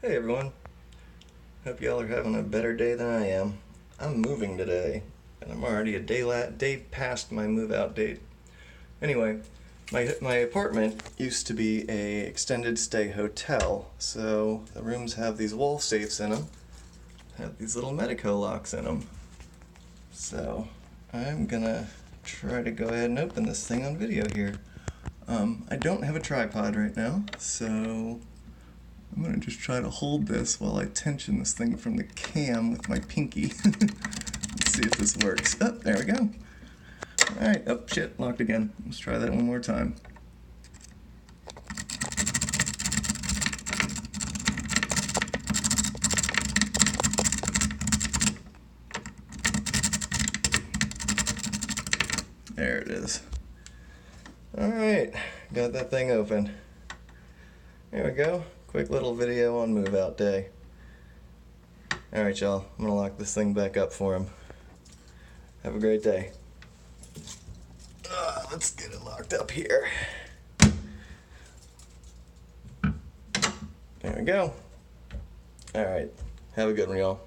Hey everyone, hope y'all are having a better day than I am. I'm moving today, and I'm already a day past my move out date. Anyway, my apartment used to be a extended stay hotel, so the rooms have these wall safes in them, have these little Medeco locks in them. So I'm gonna try to go ahead and open this thing on video here. I don't have a tripod right now, so I'm gonna just try to hold this while I tension this thing from the cam with my pinky. Let's see if this works. Oh, there we go. Alright, oh shit, locked again. Let's try that one more time. There it is. Alright, got that thing open. There we go. Quick little video on move out day. Alright y'all, I'm gonna lock this thing back up for him. Have a great day. Let's get it locked up here. There we go. Alright, have a good one y'all.